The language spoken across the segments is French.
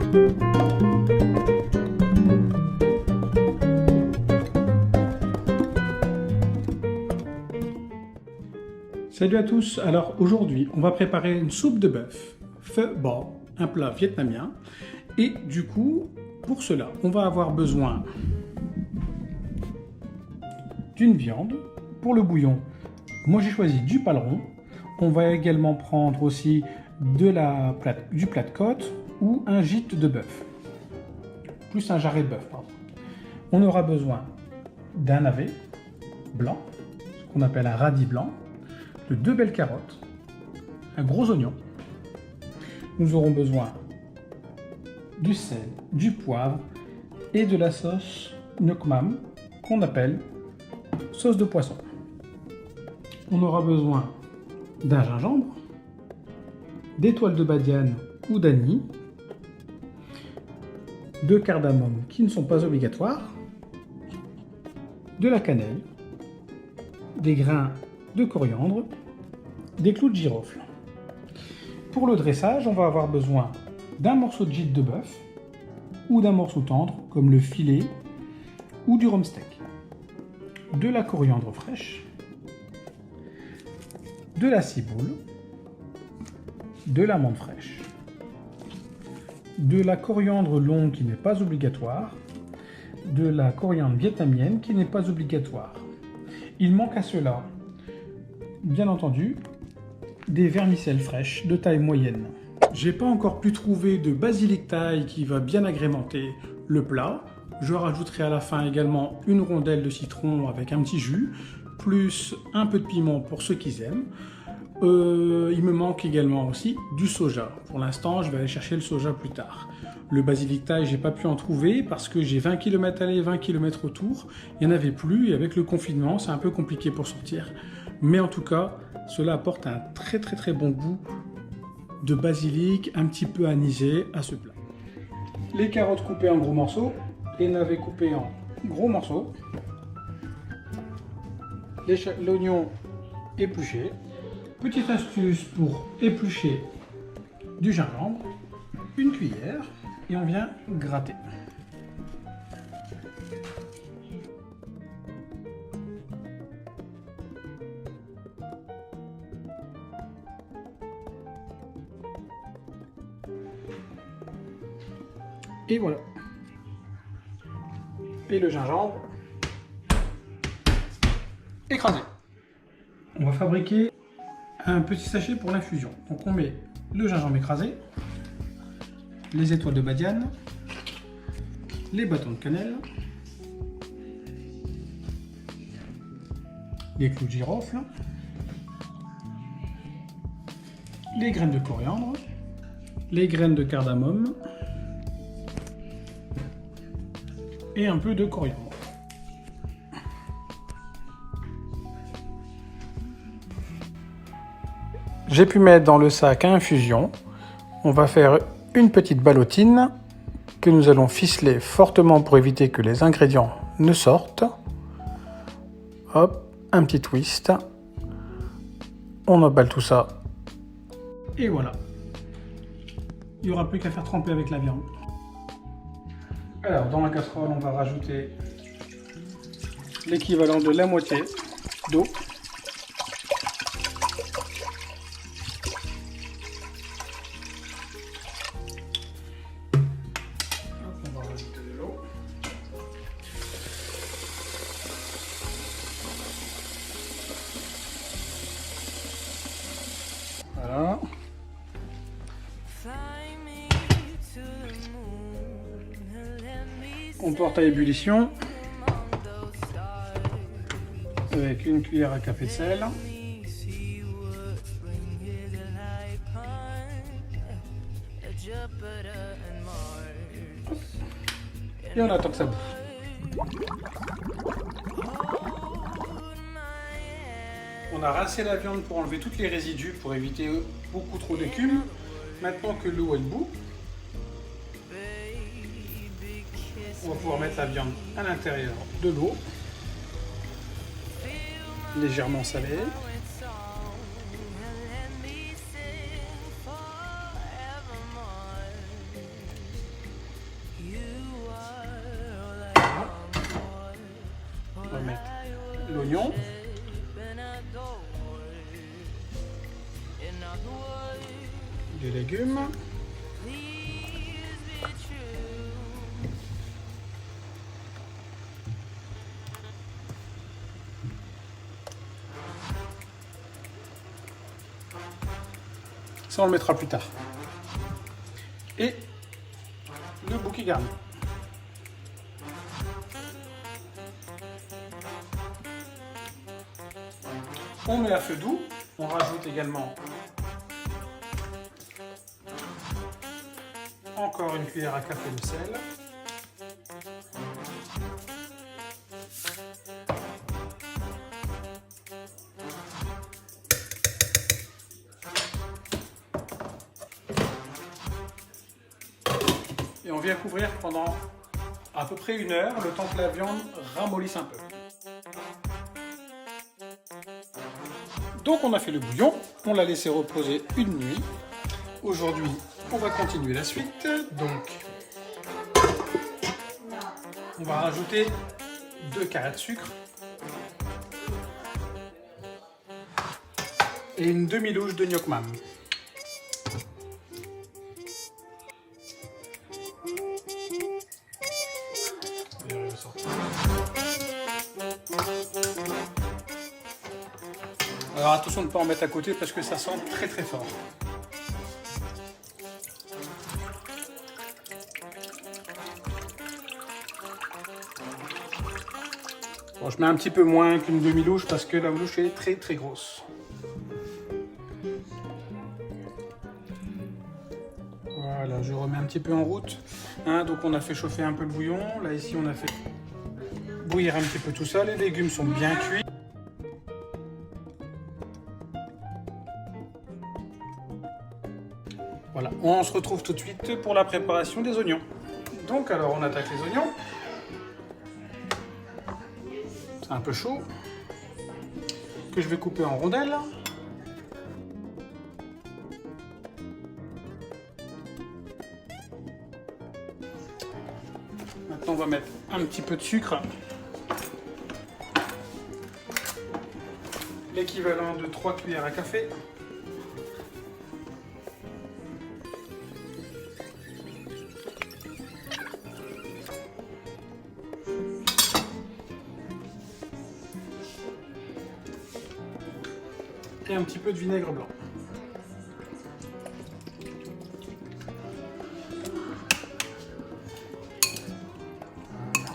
Salut à tous, alors aujourd'hui on va préparer une soupe de bœuf, pho bo, un plat vietnamien, et du coup pour cela on va avoir besoin d'une viande. Pour le bouillon, moi j'ai choisi du paleron. On va également prendre aussi du plat de côte ou un gîte de bœuf, plus un jarret de bœuf, pardon. On aura besoin d'un navet blanc, ce qu'on appelle un radis blanc, de 2 belles carottes, un gros oignon. Nous aurons besoin du sel, du poivre et de la sauce nuoc mam qu'on appelle sauce de poisson. On aura besoin d'un gingembre, d'étoiles de badiane ou d'anis, de cardamome qui ne sont pas obligatoires, de la cannelle, des grains de coriandre, des clous de girofle. Pour le dressage, on va avoir besoin d'un morceau de gîte de bœuf ou d'un morceau tendre comme le filet ou du rhum steak, de la coriandre fraîche, de la ciboule, de la menthe fraîche, de la coriandre longue qui n'est pas obligatoire, de la coriandre vietnamienne qui n'est pas obligatoire. Il manque à cela, bien entendu, des vermicelles fraîches de taille moyenne. J'ai pas encore pu trouver de basilic thaï qui va bien agrémenter le plat. Je rajouterai à la fin également une rondelle de citron avec un petit jus, plus un peu de piment pour ceux qui aiment. Il me manque également aussi du soja. Pour l'instant, je vais aller chercher le soja plus tard. Le basilic thaï, j'ai pas pu en trouver parce que j'ai 20 km aller, 20 km retour. Il n'y en avait plus et avec le confinement, c'est un peu compliqué pour sortir. Mais en tout cas, cela apporte un très bon goût de basilic, un petit peu anisé à ce plat. Les carottes coupées en gros morceaux, les navets coupés en gros morceaux, l'oignon épluché. Petite astuce pour éplucher du gingembre, une cuillère et on vient gratter. Et voilà. Et le gingembre écrasé. On va fabriquer un petit sachet pour l'infusion. Donc on met le gingembre écrasé, les étoiles de badiane, les bâtons de cannelle, les clous de girofle, les graines de coriandre, les graines de cardamome et un peu de coriandre. J'ai pu mettre dans le sac à infusion. On va faire une petite ballotine que nous allons ficeler fortement pour éviter que les ingrédients ne sortent. Hop, un petit twist. On emballe tout ça. Et voilà. Il n'y aura plus qu'à faire tremper avec la viande. Alors, dans la casserole, on va rajouter l'équivalent de la moitié d'eau. On va rajouter de l'eau. Voilà. On porte à ébullition avec une cuillère à café de sel. Et on attend que ça bouffe. On a rincé la viande pour enlever toutes les résidus pour éviter beaucoup trop d'écume. Maintenant que l'eau est bout, on va pouvoir mettre la viande à l'intérieur de l'eau, légèrement salée. oignons. Les légumes. Ça, on le mettra plus tard. Et le bouquet garni. On met à feu doux. On rajoute également encore une cuillère à café de sel. Et on vient couvrir pendant à peu près 1 heure, le temps que la viande ramollisse un peu. Donc on a fait le bouillon, on l'a laissé reposer 1 nuit. Aujourd'hui, on va continuer la suite. Donc, on va rajouter 2 carrés de sucre et une demi-louche de gnoc mam. Alors attention de ne pas en mettre à côté parce que ça sent très très fort. Bon, je mets un petit peu moins qu'une demi-louche parce que la louche est très très grosse. Voilà, je remets un petit peu en route. Donc on a fait chauffer un peu le bouillon. Là ici on a fait bouillir un petit peu tout ça. Les légumes sont bien cuits. Voilà, on se retrouve tout de suite pour la préparation des oignons. Donc alors on attaque les oignons. C'est un peu chaud. Que je vais couper en rondelles. Maintenant on va mettre un petit peu de sucre. L'équivalent de 3 cuillères à café. Et un petit peu de vinaigre blanc. Voilà.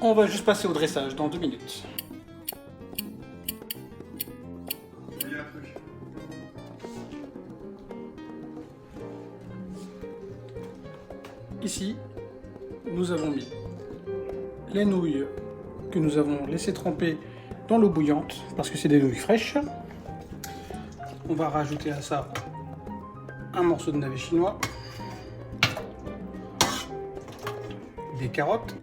On va juste passer au dressage dans 2 minutes. Ici, nous avons mis les nouilles que nous avons laissées tremper dans l'eau bouillante parce que c'est des nouilles fraîches. On va rajouter à ça un morceau de navet chinois, des carottes,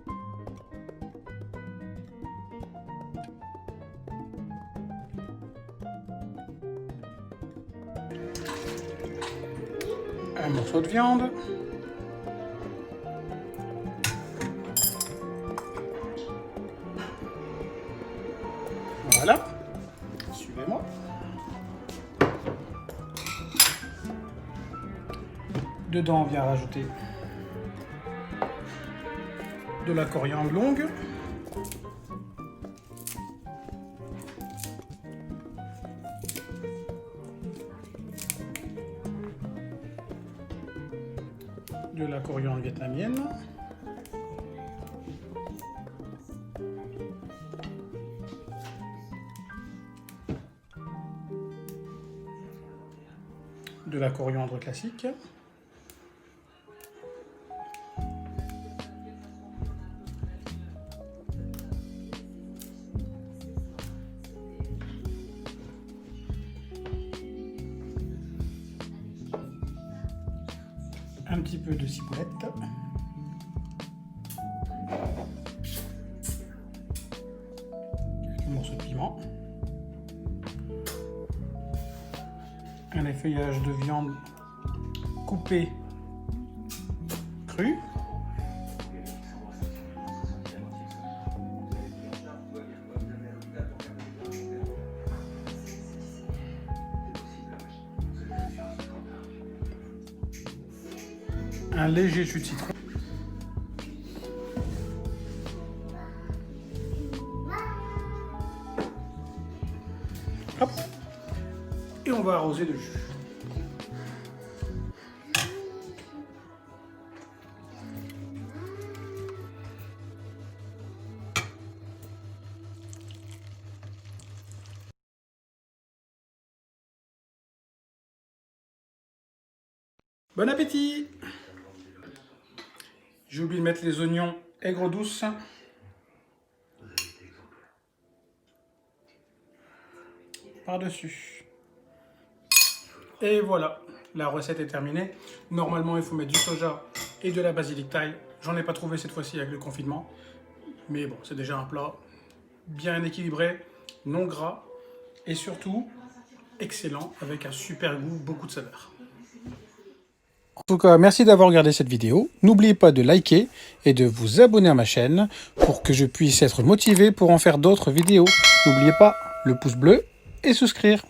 un morceau de viande, voilà, suivez-moi. Dedans, on vient rajouter de la coriandre longue, de la coriandre vietnamienne, de la coriandre classique, un petit peu de ciboulette, un morceau de piment, un effeuillage de viande coupée crue. Un léger jus de citron. Hop. Et on va arroser de jus. Bon appétit! J'ai oublié de mettre les oignons aigre douce. Par-dessus. Et voilà, la recette est terminée. Normalement, il faut mettre du soja et de la basilic thaï. J'en ai pas trouvé cette fois-ci avec le confinement. Mais bon, c'est déjà un plat bien équilibré, non gras et surtout excellent avec un super goût, beaucoup de saveur. En tout cas, merci d'avoir regardé cette vidéo. N'oubliez pas de liker et de vous abonner à ma chaîne pour que je puisse être motivé pour en faire d'autres vidéos. N'oubliez pas le pouce bleu et souscrire.